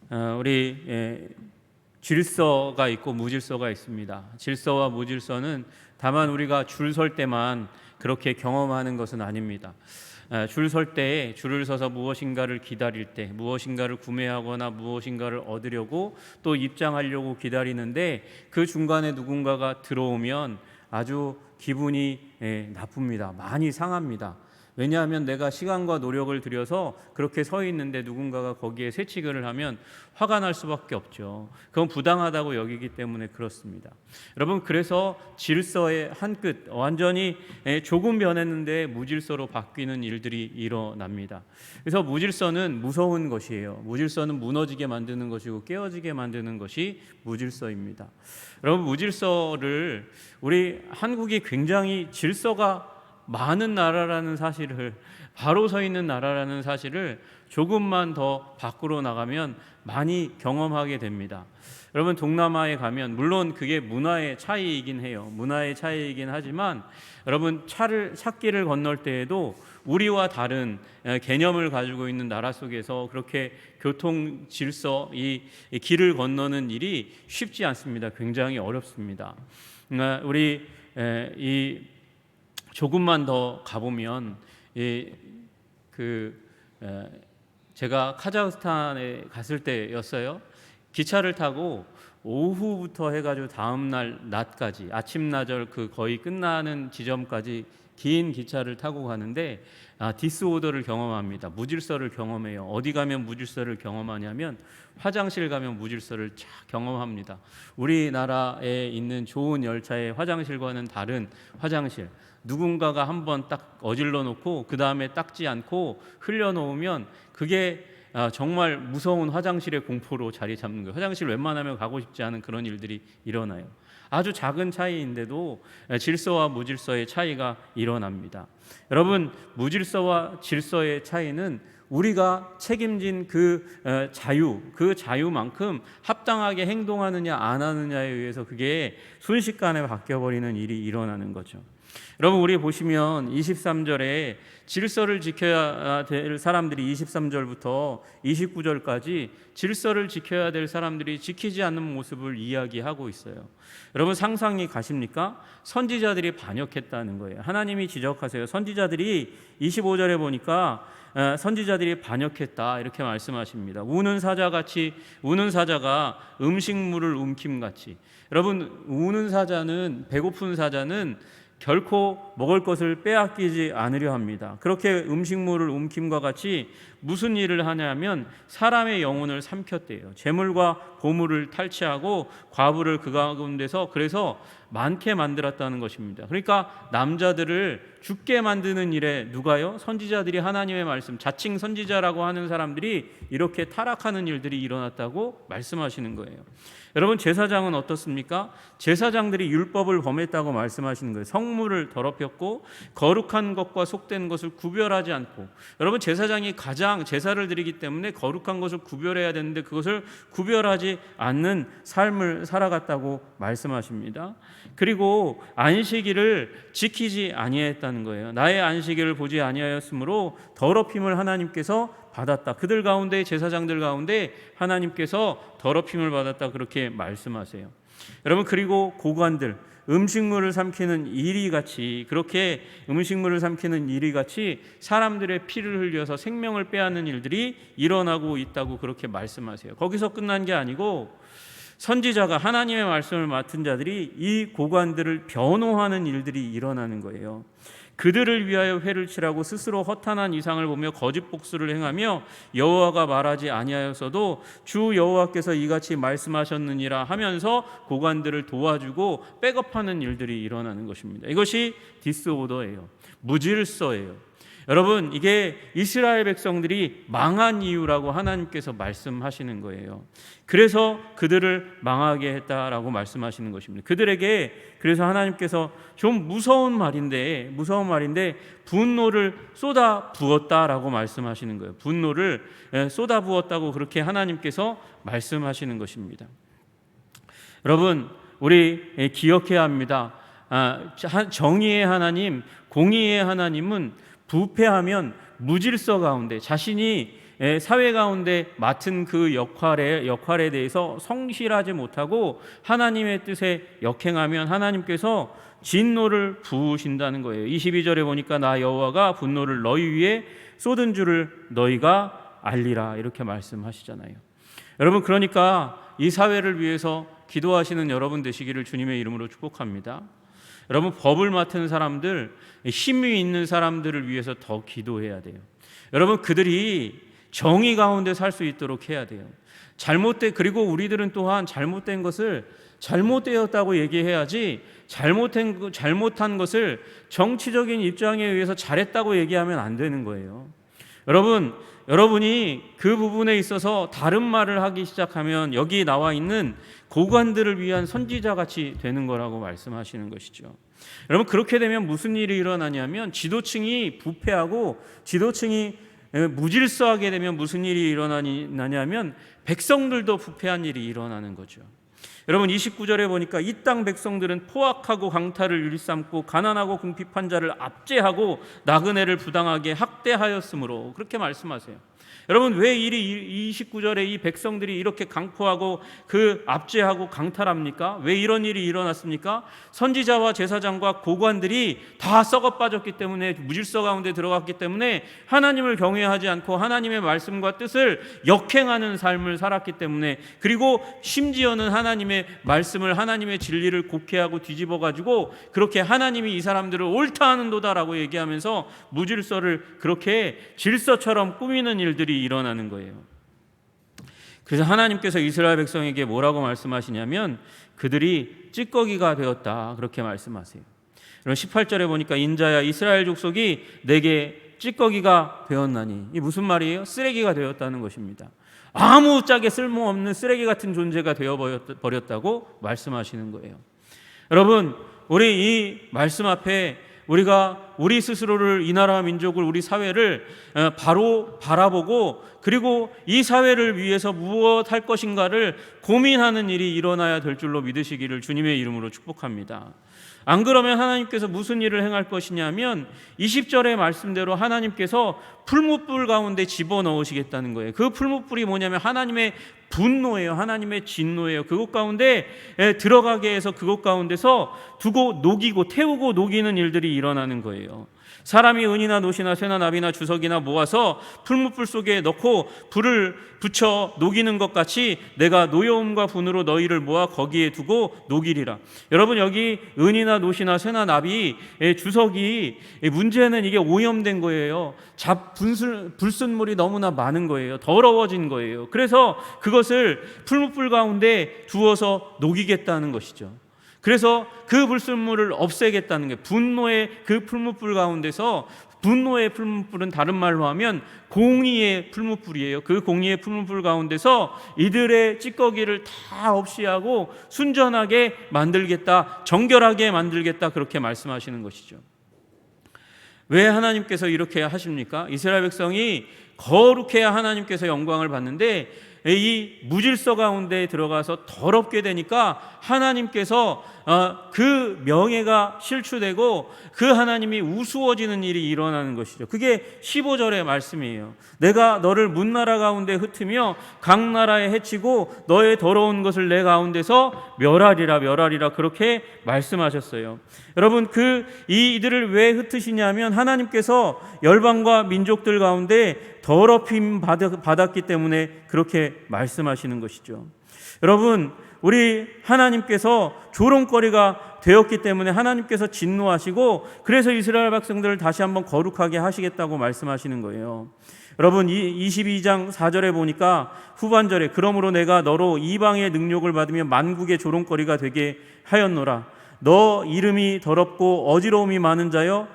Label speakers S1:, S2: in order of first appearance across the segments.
S1: 우리 질서가 있고 무질서가 있습니다. 질서와 무질서는 다만 우리가 줄 설 때만 그렇게 경험하는 것은 아닙니다. 줄 설 때에 줄을 서서 무엇인가를 기다릴 때, 무엇인가를 구매하거나 무엇인가를 얻으려고 또 입장하려고 기다리는데 그 중간에 누군가가 들어오면 아주 기분이 나쁩니다. 많이 상합니다. 왜냐하면 내가 시간과 노력을 들여서 그렇게 서 있는데 누군가가 거기에 새치기를 하면 화가 날 수밖에 없죠. 그건 부당하다고 여기기 때문에 그렇습니다. 여러분, 그래서 질서의 한 끝, 완전히 조금 변했는데 무질서로 바뀌는 일들이 일어납니다. 그래서 무질서는 무서운 것이에요. 무질서는 무너지게 만드는 것이고 깨어지게 만드는 것이 무질서입니다. 여러분, 무질서를 우리 한국이 굉장히 질서가 많은 나라라는 사실을, 바로 서 있는 나라라는 사실을 조금만 더 밖으로 나가면 많이 경험하게 됩니다. 여러분, 동남아에 가면 물론 그게 문화의 차이이긴 해요. 문화의 차이이긴 하지만 여러분, 찾기를 건널 때에도 우리와 다른 개념을 가지고 있는 나라 속에서 그렇게 교통 질서, 이 길을 건너는 일이 쉽지 않습니다. 굉장히 어렵습니다. 우리 조금만 더 가보면 제가 카자흐스탄에 갔을 때였어요. 기차를 타고 오후부터 해가지고 다음날 낮까지, 아침나절 그 거의 끝나는 지점까지 긴 기차를 타고 가는데 디스오더를 경험합니다. 무질서를 경험해요. 어디 가면 무질서를 경험하냐면 화장실 가면 무질서를 경험합니다. 우리나라에 있는 좋은 열차의 화장실과는 다른 화장실, 누군가가 한번 딱 어질러 놓고 그 다음에 닦지 않고 흘려 놓으면 그게 정말 무서운 화장실의 공포로 자리 잡는 거예요. 화장실 웬만하면 가고 싶지 않은 그런 일들이 일어나요. 아주 작은 차이인데도 질서와 무질서의 차이가 일어납니다. 여러분, 무질서와 질서의 차이는 우리가 책임진 그 자유만큼 합당하게 행동하느냐 안 하느냐에 의해서 그게 순식간에 바뀌어버리는 일이 일어나는 거죠. 여러분, 우리 보시면 23절에 질서를 지켜야 될 사람들이 23절부터 29절까지 질서를 지켜야 될 사람들이 지키지 않는 모습을 이야기하고 있어요. 여러분, 상상이 가십니까? 선지자들이 반역했다는 거예요. 하나님이 지적하세요. 선지자들이 25절에 보니까 선지자들이 반역했다 이렇게 말씀하십니다. 우는 사자가 음식물을 움킴같이. 여러분, 우는 사자는, 배고픈 사자는 결코 먹을 것을 빼앗기지 않으려 합니다. 그렇게 음식물을 움킴과 같이 무슨 일을 하냐면 사람의 영혼을 삼켰대요. 재물과 보물을 탈취하고 과부를 그 가운데서 그래서 많게 만들었다는 것입니다. 그러니까 남자들을 죽게 만드는 일에 누가요? 선지자들이 하나님의 말씀, 자칭 선지자라고 하는 사람들이 이렇게 타락하는 일들이 일어났다고 말씀하시는 거예요. 여러분, 제사장은 어떻습니까? 제사장들이 율법을 범했다고 말씀하시는 거예요. 성물을 더럽혔고 거룩한 것과 속된 것을 구별하지 않고, 여러분, 제사장이 가장 제사를 드리기 때문에 거룩한 것을 구별해야 되는데 그것을 구별하지 않는 삶을 살아갔다고 말씀하십니다. 그리고 안식일을 지키지 아니했다는 거예요. 나의 안식일을 보지 아니하였으므로 더럽힘을 하나님께서 받았다. 그들 가운데, 제사장들 가운데 하나님께서 더럽힘을 받았다, 그렇게 말씀하세요. 여러분, 그리고 고관들, 음식물을 삼키는 이리같이, 그렇게 음식물을 삼키는 이리같이 사람들의 피를 흘려서 생명을 빼앗는 일들이 일어나고 있다고 그렇게 말씀하세요. 거기서 끝난 게 아니고 선지자가, 하나님의 말씀을 맡은 자들이 이 고관들을 변호하는 일들이 일어나는 거예요. 그들을 위하여 회를 치라고 스스로 허탄한 이상을 보며 거짓 복수를 행하며 여호와가 말하지 아니하였어도 주 여호와께서 이같이 말씀하셨느니라 하면서 고관들을 도와주고 백업하는 일들이 일어나는 것입니다. 이것이 디스오더예요. 무질서예요. 여러분, 이게 이스라엘 백성들이 망한 이유라고 하나님께서 말씀하시는 거예요. 그래서 그들을 망하게 했다라고 말씀하시는 것입니다. 그들에게 그래서 하나님께서 좀 무서운 말인데 분노를 쏟아 부었다라고 말씀하시는 거예요. 분노를 쏟아 부었다고 그렇게 하나님께서 말씀하시는 것입니다. 여러분, 우리 기억해야 합니다. 정의의 하나님, 공의의 하나님은 부패하면 무질서 가운데, 자신이 사회 가운데 맡은 그 역할에 대해서 성실하지 못하고 하나님의 뜻에 역행하면 하나님께서 진노를 부으신다는 거예요. 22절에 보니까 나 여호와가 분노를 너희 위에 쏟은 줄을 너희가 알리라 이렇게 말씀하시잖아요. 여러분, 그러니까 이 사회를 위해서 기도하시는 여러분 되시기를 주님의 이름으로 축복합니다. 여러분, 법을 맡은 사람들, 힘이 있는 사람들을 위해서 더 기도해야 돼요. 여러분, 그들이 정의 가운데 살 수 있도록 해야 돼요. 그리고 우리들은 또한 잘못된 것을 잘못되었다고 얘기해야지, 잘못한 것을 정치적인 입장에 의해서 잘했다고 얘기하면 안 되는 거예요. 여러분이 그 부분에 있어서 다른 말을 하기 시작하면 여기 나와 있는 고관들을 위한 선지자 같이 되는 거라고 말씀하시는 것이죠. 여러분, 그렇게 되면 무슨 일이 일어나냐면 지도층이 부패하고 지도층이 무질서하게 되면 무슨 일이 일어나냐면 백성들도 부패한 일이 일어나는 거죠. 여러분, 29절에 보니까 이 땅 백성들은 포악하고 강탈을 일삼고 가난하고 궁핍한 자를 압제하고 나그네를 부당하게 학대하였으므로 그렇게 말씀하세요. 여러분, 왜 29절에 이 백성들이 이렇게 강포하고 압제하고 강탈합니까? 왜 이런 일이 일어났습니까? 선지자와 제사장과 고관들이 다 썩어 빠졌기 때문에, 무질서 가운데 들어갔기 때문에 하나님을 경외하지 않고 하나님의 말씀과 뜻을 역행하는 삶을 살았기 때문에, 그리고 심지어는 하나님의 말씀을, 하나님의 진리를 곡해하고 뒤집어가지고 그렇게 하나님이 이 사람들을 옳다 하는도다라고 얘기하면서 무질서를 그렇게 질서처럼 꾸미는 일들이 일어나는 거예요. 그래서 하나님께서 이스라엘 백성에게 뭐라고 말씀하시냐면 그들이 찌꺼기가 되었다 그렇게 말씀하세요. 18절에 보니까 인자야 이스라엘 족속이 내게 찌꺼기가 되었나니, 이 무슨 말이에요? 쓰레기가 되었다는 것입니다. 아무짝에 쓸모없는 쓰레기 같은 존재가 되어버렸다고 말씀하시는 거예요. 여러분, 우리 이 말씀 앞에 우리 스스로를, 이 나라 민족을, 우리 사회를 바로 바라보고, 그리고 이 사회를 위해서 무엇 할 것인가를 고민하는 일이 일어나야 될 줄로 믿으시기를 주님의 이름으로 축복합니다. 안 그러면 하나님께서 무슨 일을 행할 것이냐면 20절의 말씀대로 하나님께서 풀무불 가운데 집어넣으시겠다는 거예요. 그 풀무불이 뭐냐면 하나님의 분노예요. 하나님의 진노예요. 그곳 가운데 들어가게 해서 그곳 가운데서 두고 녹이고 태우고 녹이는 일들이 일어나는 거예요. 사람이 은이나 놋이나 쇠나 납이나 주석이나 모아서 풀무불 속에 넣고 불을 붙여 녹이는 것 같이 내가 노여움과 분으로 너희를 모아 거기에 두고 녹이리라. 여러분, 여기 은이나 놋이나 쇠나 납이, 주석이, 문제는 이게 오염된 거예요. 불순물이 너무나 많은 거예요. 더러워진 거예요. 그래서 그것을 풀무불 가운데 두어서 녹이겠다는 것이죠. 그래서 그 불순물을 없애겠다는 게 분노의 그 풀무불 가운데서, 분노의 풀무불은 다른 말로 하면 공의의 풀무불이에요. 그 공의의 풀무불 가운데서 이들의 찌꺼기를 다 없이 하고 순전하게 만들겠다, 정결하게 만들겠다, 그렇게 말씀하시는 것이죠. 왜 하나님께서 이렇게 하십니까? 이스라엘 백성이 거룩해야 하나님께서 영광을 받는데 이 무질서 가운데 들어가서 더럽게 되니까 하나님께서 그 명예가 실추되고 그 하나님이 우스워지는 일이 일어나는 것이죠. 그게 15절의 말씀이에요. 내가 너를 문나라 가운데 흩으며 각 나라에 해치고 너의 더러운 것을 내 가운데서 멸하리라 그렇게 말씀하셨어요. 여러분, 이들을 왜 흩으시냐면 하나님께서 열방과 민족들 가운데 더럽힘 받았기 때문에 그렇게 말씀하시는 것이죠. 여러분, 우리 하나님께서 조롱거리가 되었기 때문에 하나님께서 진노하시고, 그래서 이스라엘 백성들을 다시 한번 거룩하게 하시겠다고 말씀하시는 거예요. 여러분, 22장 4절에 보니까 후반절에 그러므로 내가 너로 이방의 능욕을 받으며 만국의 조롱거리가 되게 하였노라. 너 이름이 더럽고 어지러움이 많은 자여,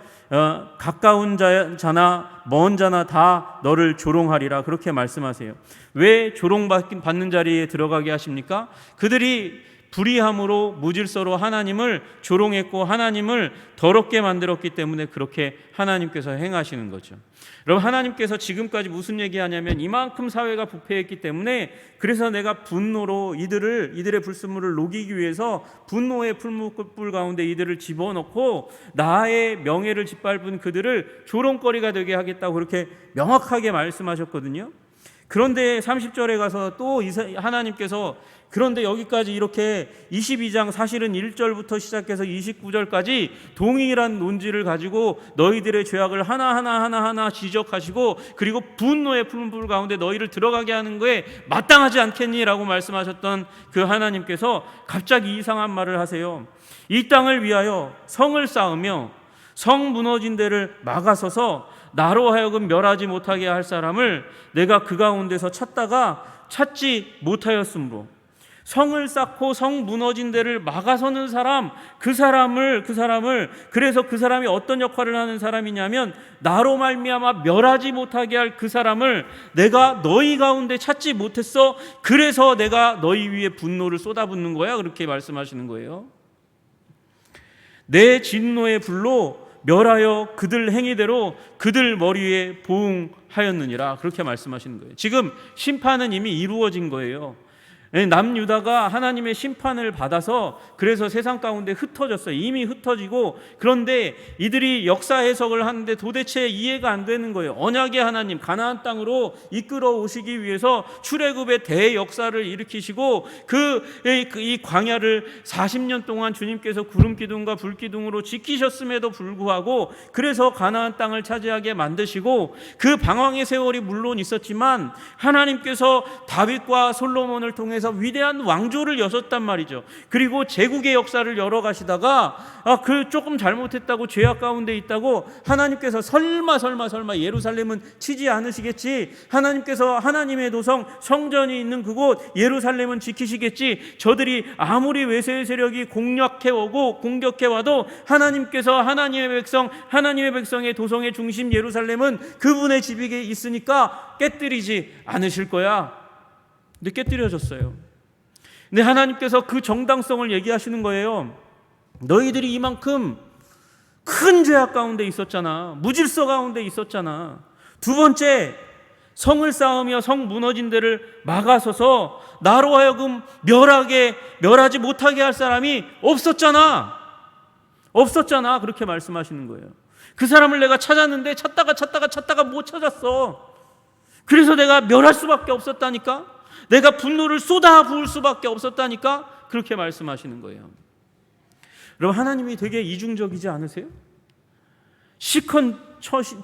S1: 가까운 자나 먼 자나 다 너를 조롱하리라 그렇게 말씀하세요. 왜 조롱받는 자리에 들어가게 하십니까? 그들이 불의함으로 무질서로 하나님을 조롱했고 하나님을 더럽게 만들었기 때문에 그렇게 하나님께서 행하시는 거죠. 여러분, 하나님께서 지금까지 무슨 얘기하냐면 이만큼 사회가 부패했기 때문에 그래서 내가 분노로 이들의 불순물을 녹이기 위해서 분노의 풀무불 가운데 이들을 집어넣고 나의 명예를 짓밟은 그들을 조롱거리가 되게 하겠다고 그렇게 명확하게 말씀하셨거든요. 그런데 30절에 가서 또 하나님께서 그런데 여기까지 이렇게 22장 사실은 1절부터 시작해서 29절까지 동일한 논지를 가지고 너희들의 죄악을 하나하나 지적하시고 그리고 분노의 풀무불 가운데 너희를 들어가게 하는 거에 마땅하지 않겠니? 라고 말씀하셨던 그 하나님께서 갑자기 이상한 말을 하세요. 이 땅을 위하여 성을 쌓으며 성 무너진 데를 막아서서 나로 하여금 멸하지 못하게 할 사람을 내가 그 가운데서 찾다가 찾지 못하였으므로 성을 쌓고 성 무너진 데를 막아서는 사람, 그 사람을 그래서 그 사람이 어떤 역할을 하는 사람이냐면 나로 말미암아 멸하지 못하게 할 그 사람을 내가 너희 가운데 찾지 못했어. 그래서 내가 너희 위에 분노를 쏟아붓는 거야. 그렇게 말씀하시는 거예요. 내 진노의 불로 멸하여 그들 행위대로 그들 머리에 보응하였느니라. 그렇게 말씀하시는 거예요. 지금 심판은 이미 이루어진 거예요. 남유다가 하나님의 심판을 받아서 그래서 세상 가운데 흩어졌어요. 이미 흩어지고, 그런데 이들이 역사 해석을 하는데 도대체 이해가 안 되는 거예요. 언약의 하나님 가나안 땅으로 이끌어 오시기 위해서 출애굽의 대역사를 일으키시고 이 광야를 40년 동안 주님께서 구름 기둥과 불 기둥으로 지키셨음에도 불구하고 그래서 가나안 땅을 차지하게 만드시고 그 방황의 세월이 물론 있었지만 하나님께서 다윗과 솔로몬을 통해서 위대한 왕조를 여셨단 말이죠. 그리고 제국의 역사를 열어가시다가 그 조금 잘못했다고 죄악 가운데 있다고 하나님께서 설마 예루살렘은 치지 않으시겠지, 하나님께서 하나님의 도성 성전이 있는 그곳 예루살렘은 지키시겠지, 저들이 아무리 외세의 세력이 공격해 와도 하나님께서 하나님의 백성의 도성의 중심 예루살렘은 그분의 집이 있으니까 깨뜨리지 않으실 거야. 근데 깨뜨려졌어요. 근데 하나님께서 그 정당성을 얘기하시는 거예요. 너희들이 이만큼 큰 죄악 가운데 있었잖아. 무질서 가운데 있었잖아. 두 번째, 성을 쌓으며 성 무너진 데를 막아서서 나로 하여금 멸하지 못하게 할 사람이 없었잖아. 그렇게 말씀하시는 거예요. 그 사람을 내가 찾았는데 찾다가 못 찾았어. 그래서 내가 멸할 수밖에 없었다니까. 내가 분노를 쏟아 부을 수밖에 없었다니까. 그렇게 말씀하시는 거예요. 여러분, 하나님이 되게 이중적이지 않으세요? 시컨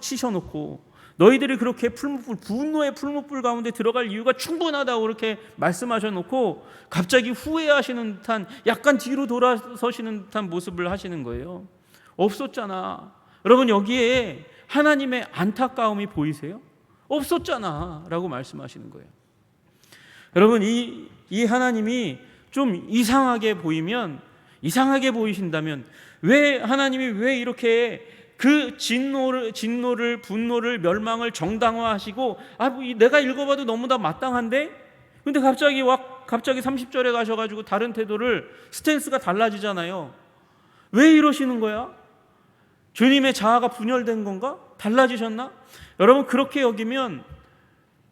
S1: 치셔놓고 너희들이 그렇게 분노의 풀무불 가운데 들어갈 이유가 충분하다고 그렇게 말씀하셔놓고 갑자기 후회하시는 듯한, 약간 뒤로 돌아서시는 듯한 모습을 하시는 거예요. 없었잖아. 여러분, 여기에 하나님의 안타까움이 보이세요? 없었잖아 라고 말씀하시는 거예요. 여러분, 이 하나님이 좀 이상하게 보이신다면 하나님이 왜 이렇게 그 진노를 분노를 멸망을 정당화하시고 내가 읽어봐도 너무나 마땅한데, 근데 갑자기 30절에 가셔가지고 다른 태도를, 스탠스가 달라지잖아요. 왜 이러시는 거야? 주님의 자아가 분열된 건가? 달라지셨나? 여러분, 그렇게 여기면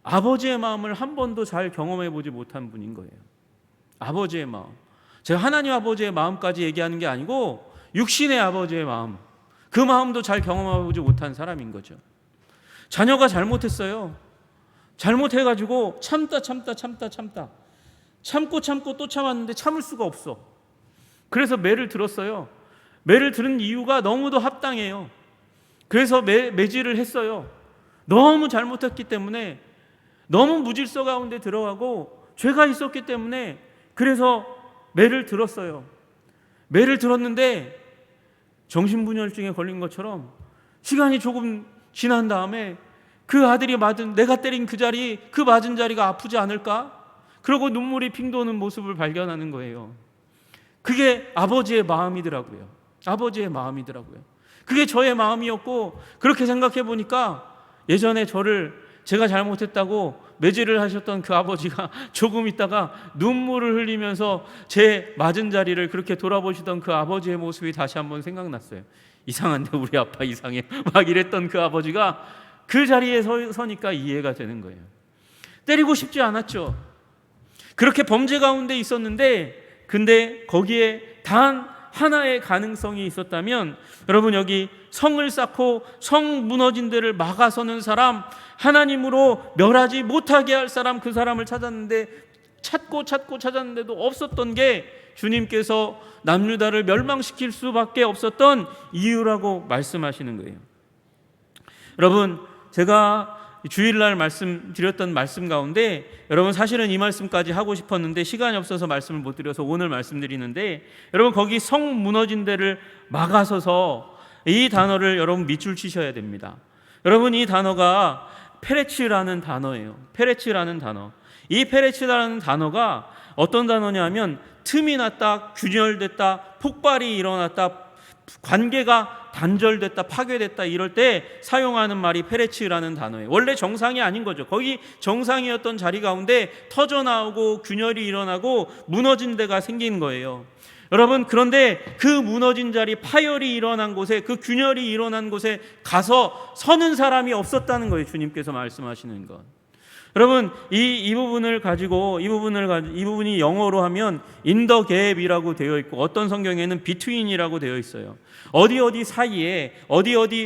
S1: 아버지의 마음을 한 번도 잘 경험해 보지 못한 분인 거예요. 아버지의 마음. 제가 하나님 아버지의 마음까지 얘기하는 게 아니고 육신의 아버지의 마음, 그 마음도 잘 경험해 보지 못한 사람인 거죠. 자녀가 잘못했어요. 잘못해가지고 참고 또 참았는데 참을 수가 없어. 그래서 매를 들었어요. 매를 들은 이유가 너무도 합당해요. 그래서 매질을 했어요. 너무 잘못했기 때문에, 너무 무질서 가운데 들어가고 죄가 있었기 때문에 그래서 매를 들었어요. 매를 들었는데 정신분열증에 걸린 것처럼 시간이 조금 지난 다음에 그 아들이 내가 때린 그 맞은 자리가 아프지 않을까? 그러고 눈물이 핑 도는 모습을 발견하는 거예요. 그게 아버지의 마음이더라고요. 그게 저의 마음이었고, 그렇게 생각해 보니까 예전에 제가 잘못했다고 매질을 하셨던 그 아버지가 조금 있다가 눈물을 흘리면서 제 맞은 자리를 그렇게 돌아보시던 그 아버지의 모습이 다시 한번 생각났어요. 이상한데 우리 아빠 이상해 막 이랬던 그 아버지가 그 자리에 서니까 이해가 되는 거예요. 때리고 싶지 않았죠. 그렇게 범죄 가운데 있었는데, 근데 거기에 단 하나의 가능성이 있었다면, 여러분 여기 성을 쌓고 성 무너진 데를 막아서는 사람, 하나님으로 멸하지 못하게 할 사람, 그 사람을 찾았는데 찾고 찾았는데도 없었던 게 주님께서 남유다를 멸망시킬 수밖에 없었던 이유라고 말씀하시는 거예요. 여러분, 제가 주일날 말씀드렸던 말씀 가운데, 여러분 사실은 이 말씀까지 하고 싶었는데 시간이 없어서 말씀을 못 드려서 오늘 말씀드리는데, 여러분 거기 성 무너진 데를 막아서서 이 단어를 여러분 밑줄 치셔야 됩니다. 여러분 이 단어가 페레츠라는 단어예요. 페레츠라는 단어. 이 페레츠라는 단어가 어떤 단어냐면, 틈이 났다, 균열됐다, 폭발이 일어났다, 관계가 단절됐다, 파괴됐다, 이럴 때 사용하는 말이 페레츠라는 단어예요. 원래 정상이 아닌 거죠. 거기 정상이었던 자리 가운데 터져나오고 균열이 일어나고 무너진 데가 생긴 거예요. 여러분, 그런데 그 무너진 자리, 파열이 일어난 곳에, 그 균열이 일어난 곳에 가서 서는 사람이 없었다는 거예요. 주님께서 말씀하시는 것. 여러분, 이 부분이 영어로 하면 in the gap이라고 되어 있고, 어떤 성경에는 between이라고 되어 있어요. 어디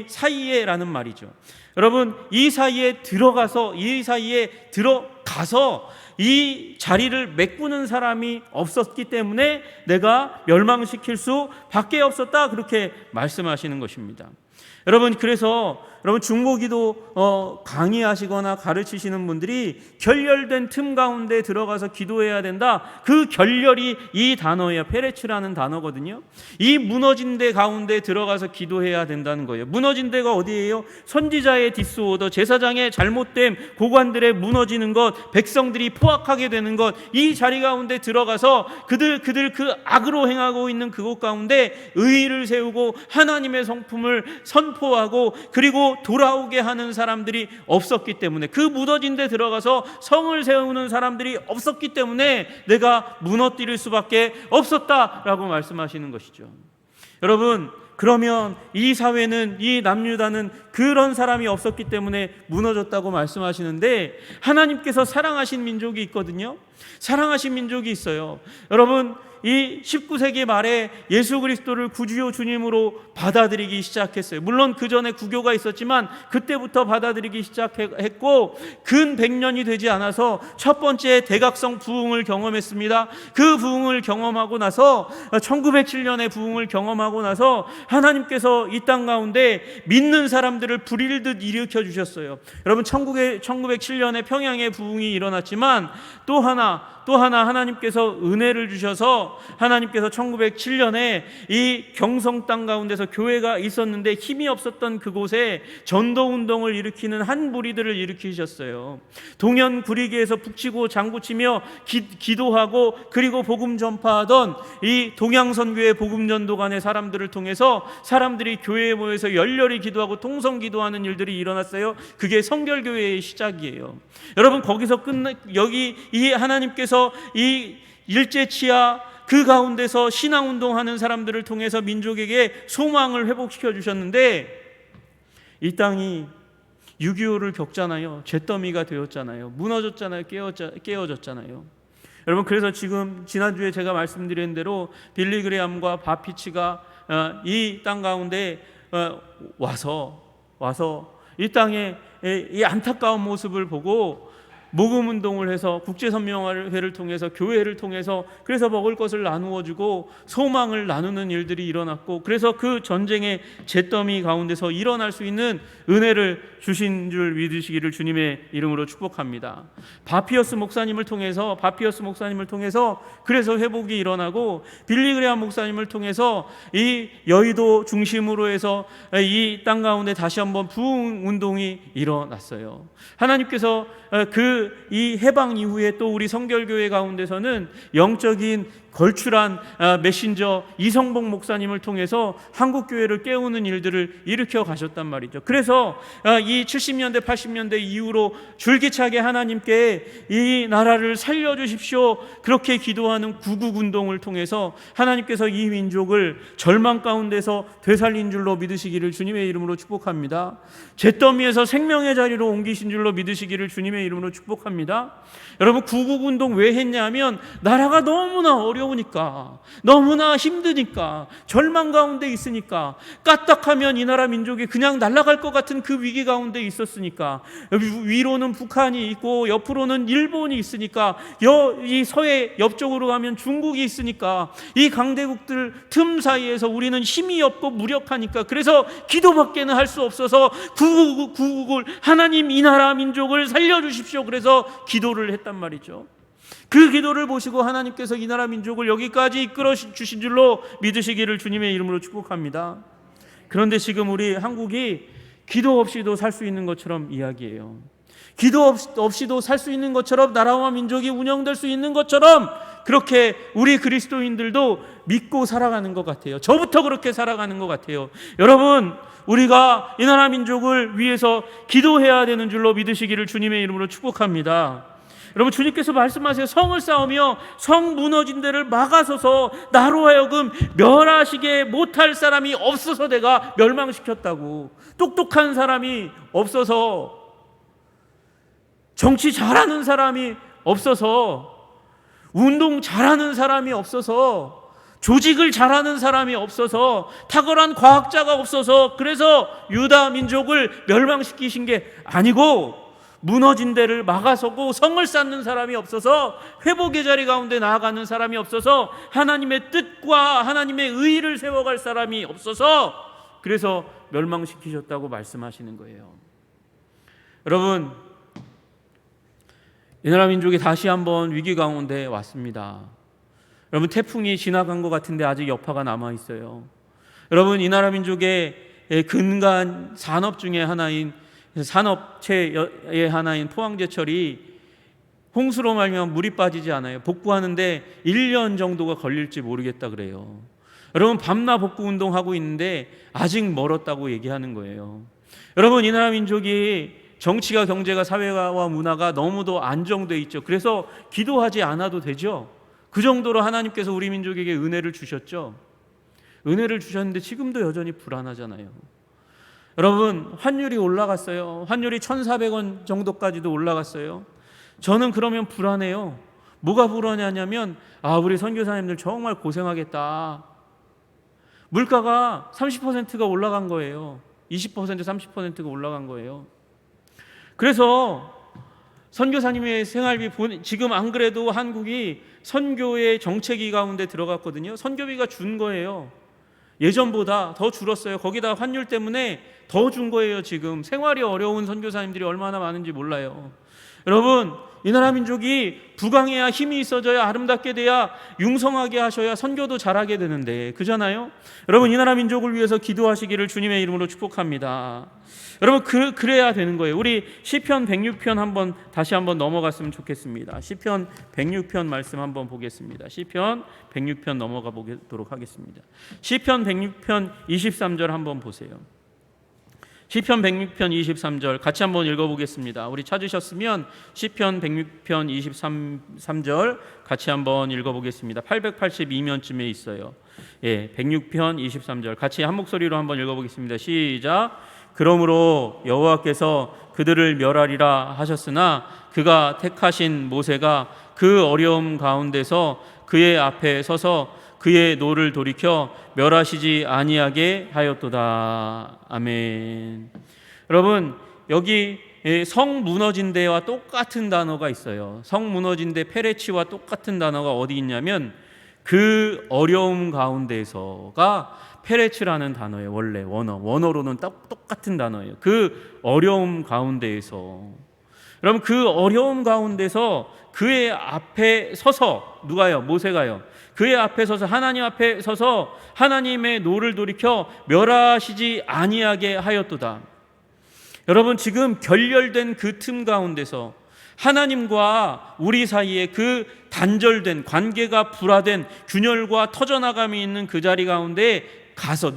S1: 사이에라는 말이죠. 여러분, 이 사이에 들어가서 이 자리를 메꾸는 사람이 없었기 때문에 내가 멸망시킬 수밖에 없었다, 그렇게 말씀하시는 것입니다. 여러분, 그래서 여러분 중보기도 강의하시거나 가르치시는 분들이 결렬된 틈 가운데 들어가서 기도해야 된다. 그 결렬이 이 단어예요. 페레츠라는 단어거든요. 이 무너진 데 가운데 들어가서 기도해야 된다는 거예요. 무너진 데가 어디예요? 선지자의 디스오더, 제사장의 잘못됨, 고관들의 무너지는 것, 백성들이 포악하게 되는 것, 이 자리 가운데 들어가서 그들 그 악으로 행하고 있는 그곳 가운데 의의를 세우고 하나님의 성품을 선포하고, 그리고 돌아오게 하는 사람들이 없었기 때문에, 그 무너진 데 들어가서 성을 세우는 사람들이 없었기 때문에 내가 무너뜨릴 수밖에 없었다라고 말씀하시는 것이죠. 여러분, 그러면 이 사회는, 이 남유다는 그런 사람이 없었기 때문에 무너졌다고 말씀하시는데, 하나님께서 사랑하신 민족이 있거든요. 사랑하신 민족이 있어요. 여러분, 이 19세기 말에 예수 그리스도를 구주요 주님으로 받아들이기 시작했어요. 물론 그 전에 구교가 있었지만 그때부터 받아들이기 시작했고, 근 100년이 되지 않아서 첫 번째 대각성 부흥을 경험했습니다. 그 부흥을 경험하고 나서 1907년에 부흥을 경험하고 나서 하나님께서 이 땅 가운데 믿는 사람들을 불일듯 일으켜 주셨어요. 여러분, 1907년에 평양의 부흥이 일어났지만 또 하나 하나님께서 은혜를 주셔서, 하나님께서 1907년에 이 경성 땅 가운데서 교회가 있었는데 힘이 없었던 그곳에 전도운동을 일으키는 한 무리들을 일으키셨어요. 동현 구리기에서 북치고 장구치며 기도하고, 그리고 복음 전파하던 이 동양선교회 복음전도관의 사람들을 통해서 사람들이 교회에 모여서 열렬히 기도하고 통성기도하는 일들이 일어났어요. 그게 성결교회의 시작이에요. 여러분, 거기서 여기 이 하나님께서 이 일제치하 그 가운데서 신앙운동하는 사람들을 통해서 민족에게 소망을 회복시켜 주셨는데, 이 땅이 6.25를 겪잖아요. 잿더미가 되었잖아요. 무너졌잖아요. 깨어졌잖아요. 여러분, 그래서 지난주에 제가 말씀드린 대로 빌리그레암과 바피치가 이 땅 가운데 와서 이 땅의 이 안타까운 모습을 보고 모금운동을 해서 국제선명회를 통해서, 교회를 통해서, 그래서 먹을 것을 나누어주고 소망을 나누는 일들이 일어났고, 그래서 그 전쟁의 잿더미 가운데서 일어날 수 있는 은혜를 주신 줄 믿으시기를 주님의 이름으로 축복합니다. 바피어스 목사님을 통해서 그래서 회복이 일어나고, 빌리그레암 목사님을 통해서 이 여의도 중심으로 해서 이 땅 가운데 다시 한번 부흥 운동이 일어났어요. 하나님께서 이 해방 이후에 또 우리 성결교회 가운데서는 영적인 걸출한 메신저 이성복 목사님을 통해서 한국교회를 깨우는 일들을 일으켜 가셨단 말이죠. 그래서 이 70년대 80년대 이후로 줄기차게 하나님께 이 나라를 살려주십시오, 그렇게 기도하는 구국운동을 통해서 하나님께서 이 민족을 절망 가운데서 되살린 줄로 믿으시기를 주님의 이름으로 축복합니다. 잿더미에서 생명의 자리로 옮기신 줄로 믿으시기를 주님의 이름으로 축복합니다. 여러분, 구국운동 왜 했냐면 나라가 너무나 어려우니까, 너무나 힘드니까, 절망 가운데 있으니까, 까딱하면 이 나라 민족이 그냥 날아갈 것 같은 그 위기 가운데 있었으니까, 위로는 북한이 있고 옆으로는 일본이 있으니까, 이 서해 옆쪽으로 가면 중국이 있으니까, 이 강대국들 틈 사이에서 우리는 힘이 없고 무력하니까, 그래서 기도밖에는 할 수 없어서 구국을 하나님 이 나라 민족을 살려주십시오. 그래서 기도를 했단 말이죠. 그 기도를 보시고 하나님께서 이 나라 민족을 여기까지 이끌어 주신 줄로 믿으시기를 주님의 이름으로 축복합니다. 그런데 지금 우리 한국이 기도 없이도 살 수 있는 것처럼 이야기해요. 기도 없이도 살 수 있는 것처럼, 나라와 민족이 운영될 수 있는 것처럼 그렇게 우리 그리스도인들도 믿고 살아가는 것 같아요. 저부터 그렇게 살아가는 것 같아요. 여러분, 우리가 이 나라 민족을 위해서 기도해야 되는 줄로 믿으시기를 주님의 이름으로 축복합니다. 여러분, 주님께서 말씀하세요. 성을 쌓으며 성 무너진 데를 막아서서 나로 하여금 멸하시게 못할 사람이 없어서 내가 멸망시켰다고. 똑똑한 사람이 없어서, 정치 잘하는 사람이 없어서, 운동 잘하는 사람이 없어서, 조직을 잘하는 사람이 없어서, 탁월한 과학자가 없어서, 그래서 유다 민족을 멸망시키신 게 아니고, 무너진 데를 막아서고 성을 쌓는 사람이 없어서, 회복의 자리 가운데 나아가는 사람이 없어서, 하나님의 뜻과 하나님의 의의를 세워갈 사람이 없어서, 그래서 멸망시키셨다고 말씀하시는 거예요. 여러분, 이 나라 민족이 다시 한번 위기 가운데 왔습니다. 여러분, 태풍이 지나간 것 같은데 아직 여파가 남아 있어요. 여러분, 이 나라 민족의 근간 산업 중에 하나인, 산업체의 하나인 포항제철이 홍수로 말미암아 물이 빠지지 않아요. 복구하는데 1년 정도가 걸릴지 모르겠다 그래요. 여러분, 밤낮 복구 운동하고 있는데 아직 멀었다고 얘기하는 거예요. 여러분, 이 나라 민족이 정치가, 경제가, 사회와 문화가 너무도 안정돼 있죠. 그래서 기도하지 않아도 되죠. 그 정도로 하나님께서 우리 민족에게 은혜를 주셨죠. 은혜를 주셨는데 지금도 여전히 불안하잖아요. 여러분, 환율이 올라갔어요. 환율이 1,400원 정도까지도 올라갔어요. 저는 그러면 불안해요. 뭐가 불안하냐면, 우리 선교사님들 정말 고생하겠다. 물가가 30%가 올라간 거예요. 20%, 30%가 올라간 거예요. 그래서 선교사님의 생활비, 지금 안 그래도 한국이 선교의 정체기 가운데 들어갔거든요. 선교비가 준 거예요. 예전보다 더 줄었어요. 거기다 환율 때문에 더 준 거예요. 지금 생활이 어려운 선교사님들이 얼마나 많은지 몰라요. 여러분, 이 나라 민족이 부강해야, 힘이 있어져야, 아름답게 돼야, 융성하게 하셔야 선교도 잘하게 되는데, 그잖아요. 여러분, 이 나라 민족을 위해서 기도하시기를 주님의 이름으로 축복합니다. 여러분, 그래야 되는 거예요. 우리 시편 106편 다시 한번 넘어갔으면 좋겠습니다. 시편 106편 말씀 한번 보겠습니다. 시편 106편 넘어가 보도록 하겠습니다. 시편 106편 23절 한번 보세요. 시편 106편 23절 같이 한번 읽어보겠습니다. 우리 찾으셨으면 시편 106편 23절 같이 한번 읽어보겠습니다. 882면쯤에 있어요. 106편 23절 같이 한 목소리로 한번 읽어보겠습니다. 시작. 그러므로 여호와께서 그들을 멸하리라 하셨으나 그가 택하신 모세가 그 어려움 가운데서 그의 앞에 서서 그의 노를 돌이켜 멸하시지 아니하게 하였도다. 아멘. 여러분, 여기 성 무너진 데와 똑같은 단어가 있어요. 성 무너진 데 페레치와 똑같은 단어가 어디 있냐면 그 어려움 가운데서가 페레치라는 단어예요. 원래 원어로는 똑같은 단어예요. 그 어려움 가운데에서, 여러분, 그 어려움 가운데서 그의 앞에 서서, 누가요? 모세가요. 그의 앞에 서서, 하나님 앞에 서서 하나님의 노를 돌이켜 멸하시지 아니하게 하였도다. 여러분, 지금 결렬된 그 틈 가운데서 하나님과 우리 사이에 그 단절된 관계가 불화된 균열과 터져나감이 있는 그 자리 가운데 가서,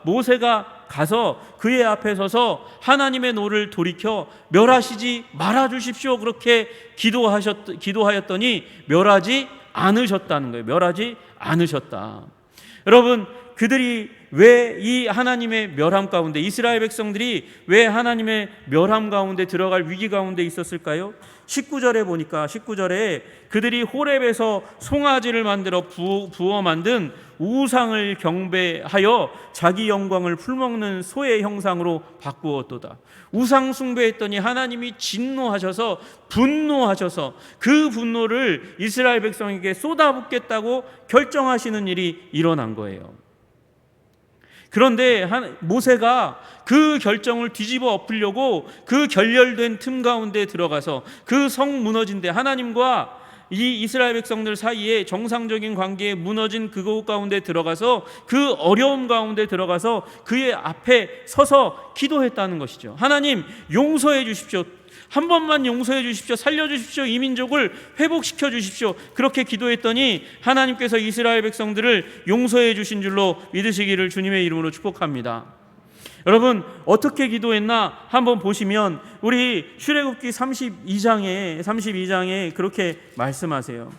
S1: 모세가 가서 그의 앞에 서서 하나님의 노를 돌이켜 멸하시지 말아 주십시오, 그렇게 기도하였더니 멸하지 않으셨다는 거예요. 멸하지 않으셨다. 여러분, 그들이 왜 이 하나님의 멸함 가운데, 이스라엘 백성들이 왜 하나님의 멸함 가운데 들어갈 위기 가운데 있었을까요? 19절에 보니까 19절에 그들이 호렙에서 송아지를 만들어 부어 만든 우상을 경배하여 자기 영광을 풀먹는 소의 형상으로 바꾸었도다. 우상 숭배했더니 하나님이 진노하셔서 분노하셔서 그 분노를 이스라엘 백성에게 쏟아붓겠다고 결정하시는 일이 일어난 거예요. 그런데 모세가 그 결정을 뒤집어 엎으려고 그 결렬된 틈 가운데 들어가서 그 성 무너진 데, 하나님과 이 이스라엘 백성들 사이에 정상적인 관계에 무너진 그곳 가운데 들어가서 그 어려움 가운데 들어가서 그의 앞에 서서 기도했다는 것이죠. 하나님, 용서해 주십시오. 한 번만 용서해 주십시오. 살려주십시오. 이 민족을 회복시켜 주십시오. 그렇게 기도했더니 하나님께서 이스라엘 백성들을 용서해 주신 줄로 믿으시기를 주님의 이름으로 축복합니다. 여러분, 어떻게 기도했나 한번 보시면 우리 출애굽기 32장에 그렇게 말씀하세요.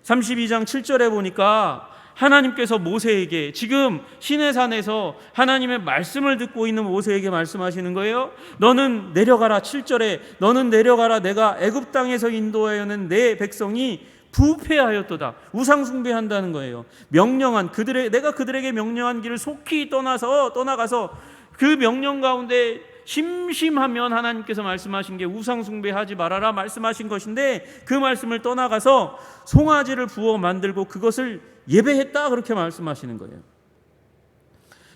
S1: 32장 7절에 보니까 하나님께서 모세에게, 지금 시내산에서 하나님의 말씀을 듣고 있는 모세에게 말씀하시는 거예요. 너는 내려가라. 7절에 너는 내려가라. 내가 애굽 땅에서 인도하여낸 내 백성이 부패하였도다. 우상 숭배한다는 거예요. 내가 그들에게 명령한 길을 속히 떠나가서 그 명령 가운데 심심하면 하나님께서 말씀하신 게 우상 숭배하지 말아라 말씀하신 것인데, 그 말씀을 떠나가서 송아지를 부어 만들고 그것을 예배했다, 그렇게 말씀하시는 거예요.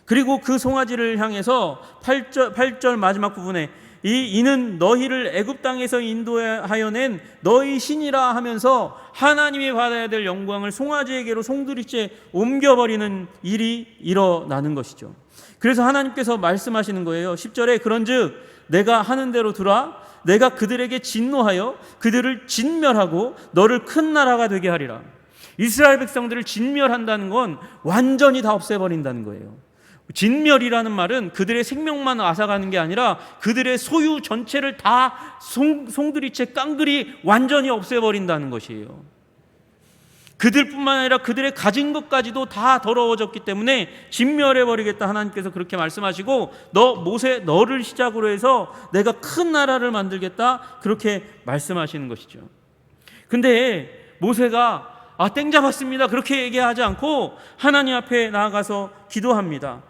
S1: 그리고 그 송아지를 향해서 8절 마지막 부분에 이는 너희를 애굽 땅에서 인도하여낸 너희 신이라 하면서 하나님이 받아야 될 영광을 송아지에게로 송두리째 옮겨버리는 일이 일어나는 것이죠. 그래서 하나님께서 말씀하시는 거예요. 10절에 그런즉 내가 하는 대로 두라. 내가 그들에게 진노하여 그들을 진멸하고 너를 큰 나라가 되게 하리라. 이스라엘 백성들을 진멸한다는 건 완전히 다 없애버린다는 거예요. 진멸이라는 말은 그들의 생명만 앗아가는 게 아니라 그들의 소유 전체를 다 송두리째 깡그리 완전히 없애버린다는 것이에요. 그들뿐만 아니라 그들의 가진 것까지도 다 더러워졌기 때문에 진멸해버리겠다, 하나님께서 그렇게 말씀하시고 모세 너를 시작으로 해서 내가 큰 나라를 만들겠다, 그렇게 말씀하시는 것이죠. 근데 모세가 땡 잡았습니다 그렇게 얘기하지 않고 하나님 앞에 나아가서 기도합니다.